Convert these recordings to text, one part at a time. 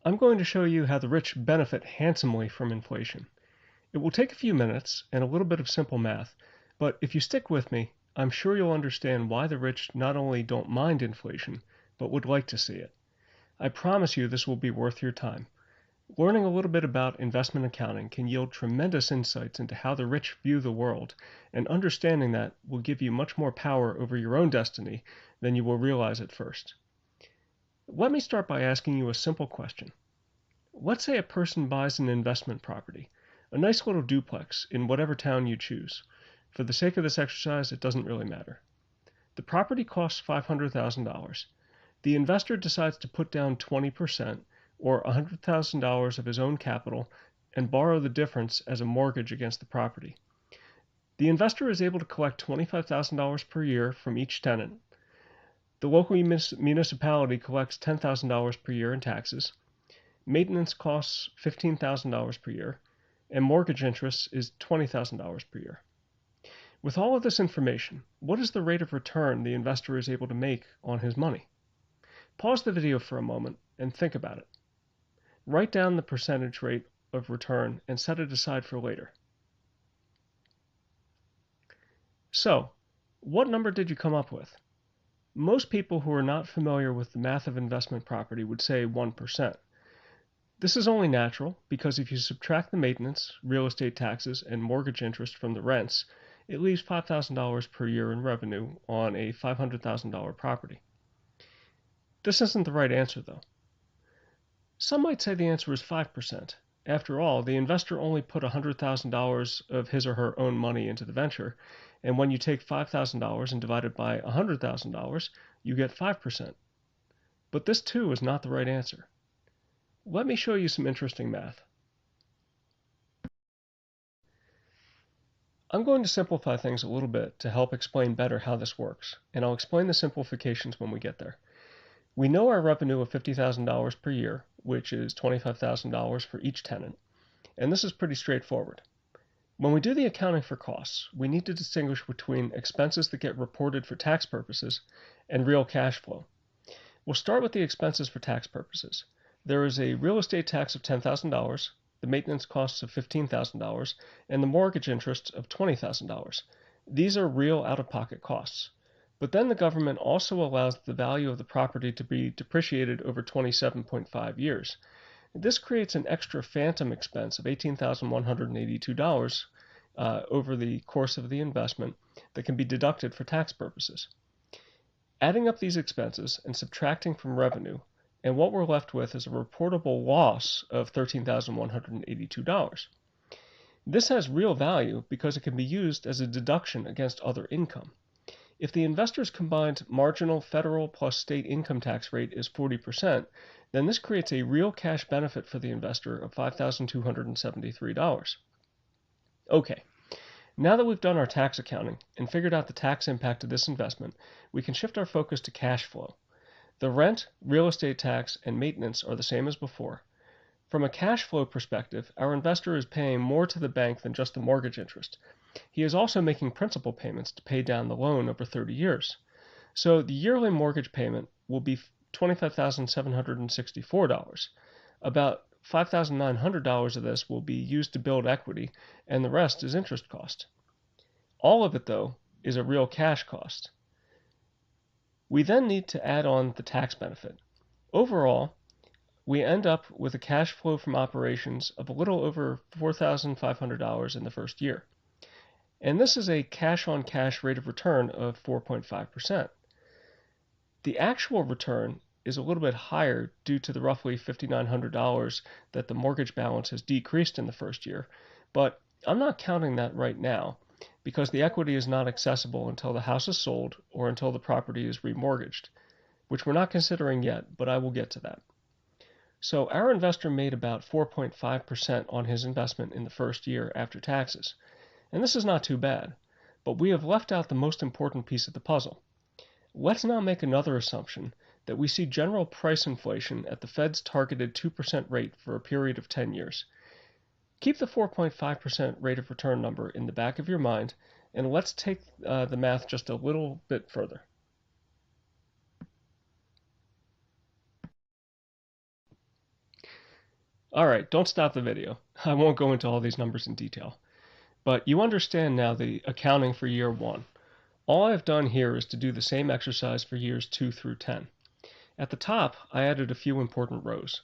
I'm going to show you how the rich benefit handsomely from inflation. It will take a few minutes and a little bit of simple math, but if you stick with me, I'm sure you'll understand why the rich not only don't mind inflation, but would like to see it. I promise you this will be worth your time. Learning a little bit about investment accounting can yield tremendous insights into how the rich view the world, and understanding that will give you much more power over your own destiny than you will realize at first. Let me start by asking you a simple question. Let's say a person buys an investment property, a nice little duplex in whatever town you choose. For the sake of this exercise, it doesn't really matter. The property costs $500,000. The investor decides to put down 20%, or $100,000 of his own capital, and borrow the difference as a mortgage against the property. The investor is able to collect $25,000 per year from each tenant. The local municipality collects $10,000 per year in taxes. Maintenance costs $15,000 per year, and mortgage interest is $20,000 per year. With all of this information, what is the rate of return the investor is able to make on his money? Pause the video for a moment and think about it. Write down the percentage rate of return and set it aside for later. So, what number did you come up with? Most people who are not familiar with the math of investment property would say 1%. This is only natural because if you subtract the maintenance, real estate taxes, and mortgage interest from the rents, it leaves $5,000 per year in revenue on a $500,000 property. This isn't the right answer, though. Some might say the answer is 5%. After all, the investor only put $100,000 of his or her own money into the venture, and when you take $5,000 and divide it by $100,000, you get 5%. But this too is not the right answer. Let me show you some interesting math. I'm going to simplify things a little bit to help explain better how this works, and I'll explain the simplifications when we get there. We know our revenue of $50,000 per year, which is $25,000 for each tenant, and this is pretty straightforward. When we do the accounting for costs, we need to distinguish between expenses that get reported for tax purposes and real cash flow. We'll start with the expenses for tax purposes. There is a real estate tax of $10,000, the maintenance costs of $15,000, and the mortgage interest of $20,000. These are real out-of-pocket costs. But then the government also allows the value of the property to be depreciated over 27.5 years. This creates an extra phantom expense of $18,182 over the course of the investment that can be deducted for tax purposes. Adding up these expenses and subtracting from revenue, and what we're left with is a reportable loss of $13,182. This has real value because it can be used as a deduction against other income. If the investor's combined marginal federal plus state income tax rate is 40%, then this creates a real cash benefit for the investor of $5,273. Okay, now that we've done our tax accounting and figured out the tax impact of this investment, we can shift our focus to cash flow. The rent, real estate tax, and maintenance are the same as before. From a cash flow perspective, our investor is paying more to the bank than just the mortgage interest. He is also making principal payments to pay down the loan over 30 years. So the yearly mortgage payment will be $25,764. About $5,900 of this will be used to build equity, and the rest is interest cost. All of it, though, is a real cash cost. We then need to add on the tax benefit. Overall, we end up with a cash flow from operations of a little over $4,500 in the first year. And this is a cash-on-cash rate of return of 4.5%. The actual return is a little bit higher due to the roughly $5,900 that the mortgage balance has decreased in the first year, but I'm not counting that right now because the equity is not accessible until the house is sold or until the property is remortgaged, which we're not considering yet, but I will get to that. So our investor made about 4.5% on his investment in the first year after taxes. And this is not too bad, but we have left out the most important piece of the puzzle. Let's now make another assumption that we see general price inflation at the Fed's targeted 2% rate for a period of 10 years. Keep the 4.5% rate of return number in the back of your mind, and let's take the math just a little bit further. Alright, don't stop the video. I won't go into all these numbers in detail. But you understand now the accounting for year 1. All I've done here is to do the same exercise for years 2 through 10. At the top, I added a few important rows.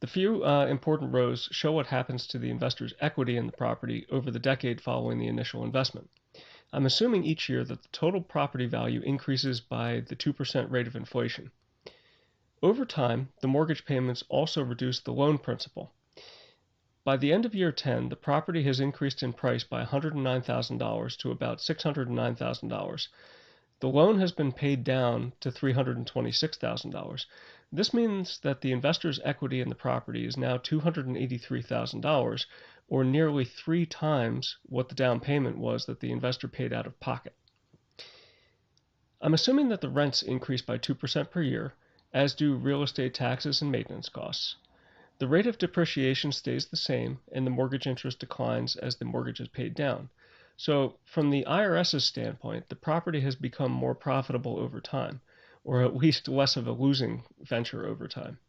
The few important rows show what happens to the investor's equity in the property over the decade following the initial investment. I'm assuming each year that the total property value increases by the 2% rate of inflation. Over time, the mortgage payments also reduce the loan principal. By the end of year 10, the property has increased in price by $109,000 to about $609,000. The loan has been paid down to $326,000. This means that the investor's equity in the property is now $283,000, or nearly 3 times what the down payment was that the investor paid out of pocket. I'm assuming that the rents increase by 2% per year, as do real estate taxes and maintenance costs. The rate of depreciation stays the same, and the mortgage interest declines as the mortgage is paid down. So, from the IRS's standpoint, the property has become more profitable over time, or at least less of a losing venture over time.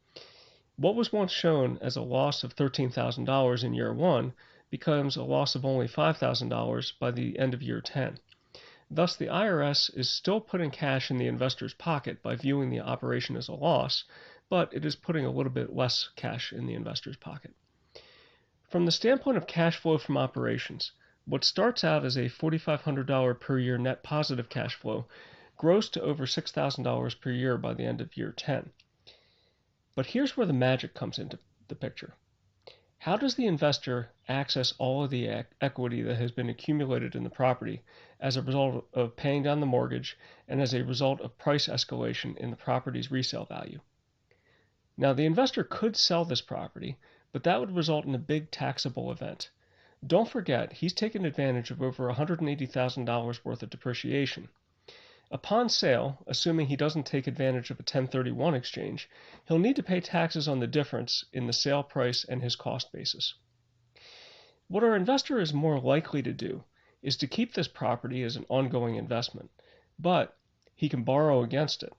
What was once shown as a loss of $13,000 in year 1 becomes a loss of only $5,000 by the end of year 10. Thus, the IRS is still putting cash in the investor's pocket by viewing the operation as a loss, but it is putting a little bit less cash in the investor's pocket. From the standpoint of cash flow from operations, what starts out as a $4,500 per year net positive cash flow grows to over $6,000 per year by the end of year 10. But here's where the magic comes into the picture. How does the investor access all of the equity that has been accumulated in the property as a result of paying down the mortgage and as a result of price escalation in the property's resale value? Now, the investor could sell this property, but that would result in a big taxable event. Don't forget, he's taken advantage of over $180,000 worth of depreciation. Upon sale, assuming he doesn't take advantage of a 1031 exchange, he'll need to pay taxes on the difference in the sale price and his cost basis. What our investor is more likely to do is to keep this property as an ongoing investment, but he can borrow against it.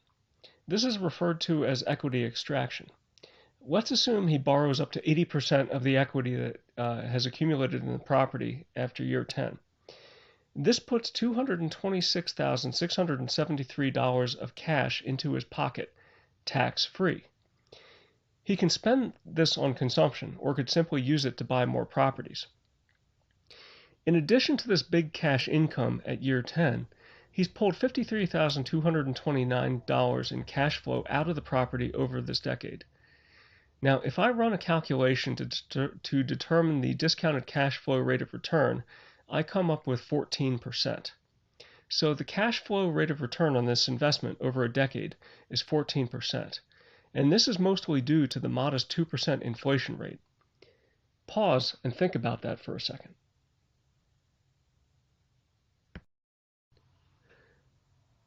This is referred to as equity extraction. Let's assume he borrows up to 80% of the equity that has accumulated in the property after year 10. This puts $226,673 of cash into his pocket, tax-free. He can spend this on consumption or could simply use it to buy more properties. In addition to this big cash income at year 10, he's pulled $53,229 in cash flow out of the property over this decade. Now, if I run a calculation to determine the discounted cash flow rate of return, I come up with 14%. So the cash flow rate of return on this investment over a decade is 14%. And this is mostly due to the modest 2% inflation rate. Pause and think about that for a second.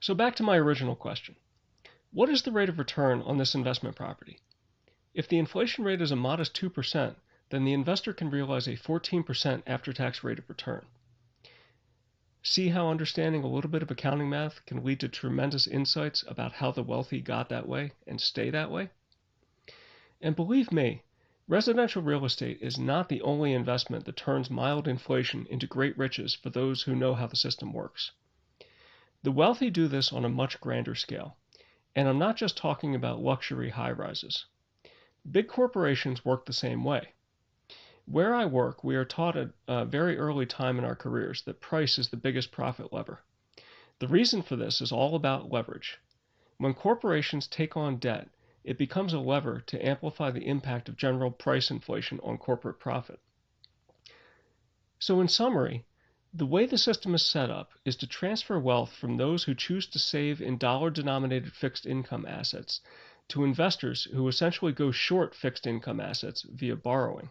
So back to my original question. What is the rate of return on this investment property? If the inflation rate is a modest 2%, then the investor can realize a 14% after-tax rate of return. See how understanding a little bit of accounting math can lead to tremendous insights about how the wealthy got that way and stay that way? And believe me, residential real estate is not the only investment that turns mild inflation into great riches for those who know how the system works. The wealthy do this on a much grander scale, and I'm not just talking about luxury high-rises. Big corporations work the same way. Where I work, we are taught at a very early time in our careers that price is the biggest profit lever. The reason for this is all about leverage. When corporations take on debt, it becomes a lever to amplify the impact of general price inflation on corporate profit. So in summary, the way the system is set up is to transfer wealth from those who choose to save in dollar-denominated fixed income assets to investors who essentially go short fixed income assets via borrowing.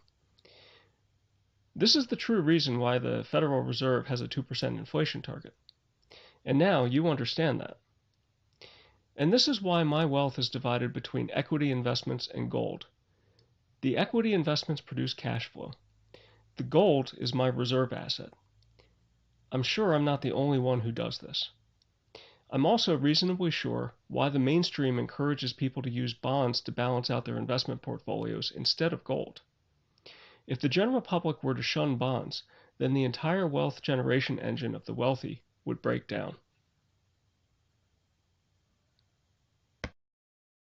This is the true reason why the Federal Reserve has a 2% inflation target. And now you understand that. And this is why my wealth is divided between equity investments and gold. The equity investments produce cash flow. The gold is my reserve asset. I'm sure I'm not the only one who does this. I'm also reasonably sure why the mainstream encourages people to use bonds to balance out their investment portfolios instead of gold. If the general public were to shun bonds, then the entire wealth generation engine of the wealthy would break down.